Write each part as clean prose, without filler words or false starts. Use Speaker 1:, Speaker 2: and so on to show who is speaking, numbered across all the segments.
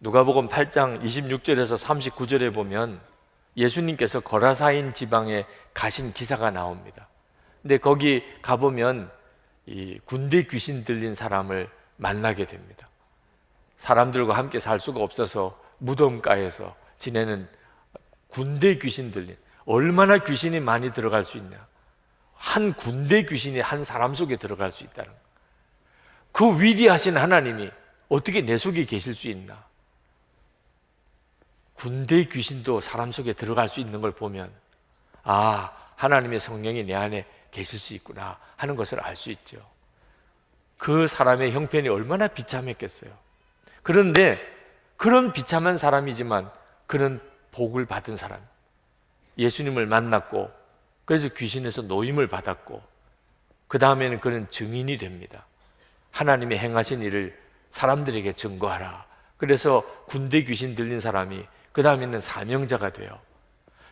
Speaker 1: 누가복음 8장 26절에서 39절에 보면 예수님께서 거라사인 지방에 가신 기사가 나옵니다. 근데 거기 가보면 이 군대 귀신 들린 사람을 만나게 됩니다. 사람들과 함께 살 수가 없어서 무덤가에서 지내는 군대 귀신 들린, 얼마나 귀신이 많이 들어갈 수 있냐, 한 군대 귀신이 한 사람 속에 들어갈 수 있다는 거예요. 그 위대하신 하나님이 어떻게 내 속에 계실 수 있나? 군대 귀신도 사람 속에 들어갈 수 있는 걸 보면 아, 하나님의 성령이 내 안에 계실 수 있구나 하는 것을 알 수 있죠. 그 사람의 형편이 얼마나 비참했겠어요. 그런데 그런 비참한 사람이지만 그런 복을 받은 사람, 예수님을 만났고 그래서 귀신에서 노임을 받았고 그 다음에는 그는 증인이 됩니다. 하나님의 행하신 일을 사람들에게 증거하라. 그래서 군대 귀신 들린 사람이 그 다음에는 사명자가 돼요.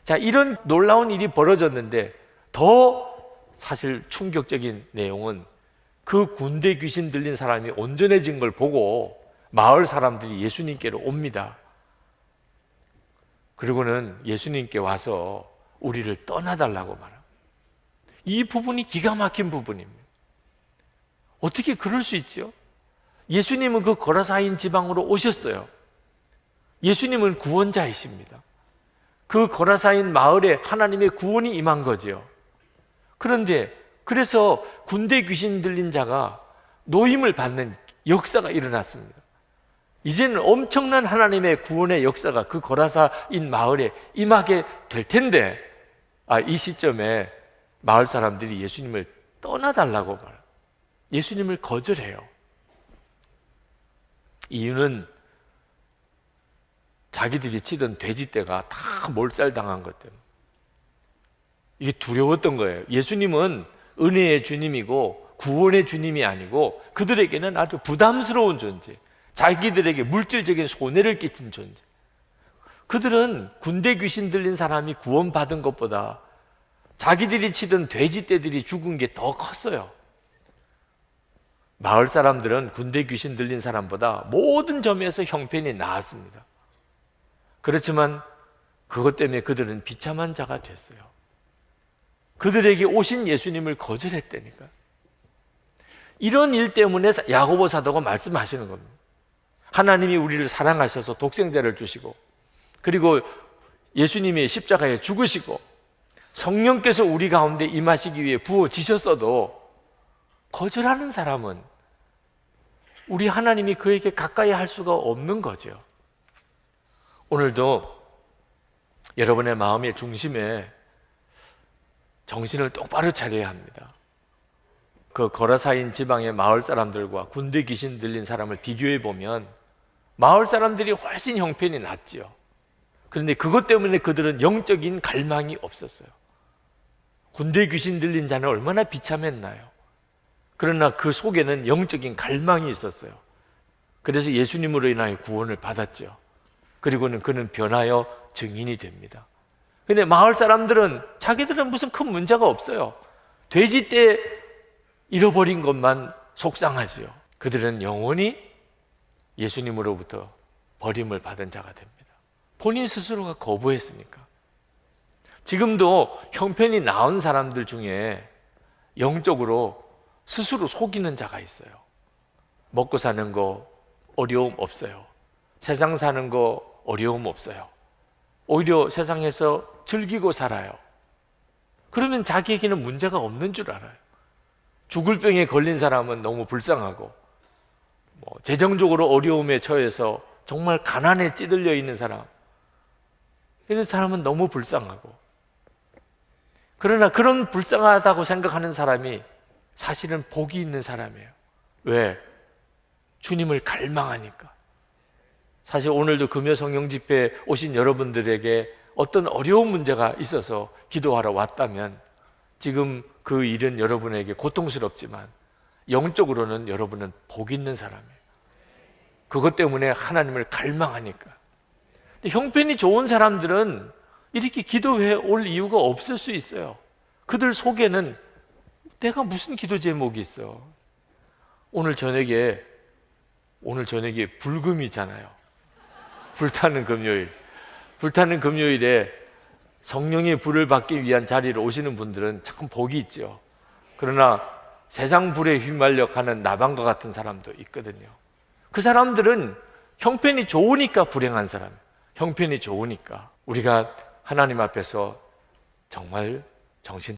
Speaker 1: 자, 이런 놀라운 일이 벌어졌는데 더 사실 충격적인 내용은 그 군대 귀신 들린 사람이 온전해진 걸 보고 마을 사람들이 예수님께로 옵니다. 그리고는 예수님께 와서 우리를 떠나달라고 말합니다. 이 부분이 기가 막힌 부분입니다. 어떻게 그럴 수 있죠? 예수님은 그 거라사인 지방으로 오셨어요. 예수님은 구원자이십니다. 그 거라사인 마을에 하나님의 구원이 임한 거죠. 그런데 그래서 군대 귀신 들린 자가 노임을 받는 역사가 일어났습니다. 이제는 엄청난 하나님의 구원의 역사가 그 거라사인 마을에 임하게 될 텐데 이 시점에 마을 사람들이 예수님을 떠나달라고 말합니다. 예수님을 거절해요. 이유는 자기들이 치던 돼지떼가 다 몰살당한 것 때문에 이게 두려웠던 거예요. 예수님은 은혜의 주님이고 구원의 주님이 아니고 그들에게는 아주 부담스러운 존재, 자기들에게 물질적인 손해를 끼친 존재. 그들은 군대 귀신 들린 사람이 구원받은 것보다 자기들이 치던 돼지떼들이 죽은 게 더 컸어요. 마을 사람들은 군대 귀신 들린 사람보다 모든 점에서 형편이 나았습니다. 그렇지만 그것 때문에 그들은 비참한 자가 됐어요. 그들에게 오신 예수님을 거절했다니까. 이런 일 때문에 야고보 사도가 말씀하시는 겁니다. 하나님이 우리를 사랑하셔서 독생자를 주시고 그리고 예수님이 십자가에 죽으시고 성령께서 우리 가운데 임하시기 위해 부어지셨어도 거절하는 사람은 우리 하나님이 그에게 가까이 할 수가 없는 거죠. 오늘도 여러분의 마음의 중심에 정신을 똑바로 차려야 합니다. 그 거라사인 지방의 마을 사람들과 군대 귀신 들린 사람을 비교해 보면 마을 사람들이 훨씬 형편이 낫지요. 그런데 그것 때문에 그들은 영적인 갈망이 없었어요. 군대 귀신 들린 자는 얼마나 비참했나요? 그러나 그 속에는 영적인 갈망이 있었어요. 그래서 예수님으로 인하여 구원을 받았죠. 그리고는 그는 변하여 증인이 됩니다. 근데 마을 사람들은 자기들은 무슨 큰 문제가 없어요. 돼지떼 잃어버린 것만 속상하지요. 그들은 영원히 예수님으로부터 버림을 받은 자가 됩니다. 본인 스스로가 거부했으니까. 지금도 형편이 나은 사람들 중에 영적으로 스스로 속이는 자가 있어요. 먹고 사는 거 어려움 없어요. 세상 사는 거 어려움 없어요. 오히려 세상에서 즐기고 살아요. 그러면 자기에게는 문제가 없는 줄 알아요. 죽을 병에 걸린 사람은 너무 불쌍하고 재정적으로 어려움에 처해서 정말 가난에 찌들려 있는 사람, 이런 사람은 너무 불쌍하고, 그러나 그런 불쌍하다고 생각하는 사람이 사실은 복이 있는 사람이에요. 왜? 주님을 갈망하니까. 사실 오늘도 금요성령 집회에 오신 여러분들에게 어떤 어려운 문제가 있어서 기도하러 왔다면 지금 그 일은 여러분에게 고통스럽지만 영적으로는 여러분은 복 있는 사람이에요. 그것 때문에 하나님을 갈망하니까. 근데 형편이 좋은 사람들은 이렇게 기도회 올 이유가 없을 수 있어요. 그들 속에는 내가 무슨 기도 제목이 있어. 오늘 저녁에 불금이잖아요. 불타는 금요일. 불타는 금요일에 성령의 불을 받기 위한 자리로 오시는 분들은 참 복이 있죠. 그러나 세상 불에 휘말려 가는 나방과 같은 사람도 있거든요. 그 사람들은 형편이 좋으니까 불행한 사람, 형편이 좋으니까. 우리가 하나님 앞에서 정말 정신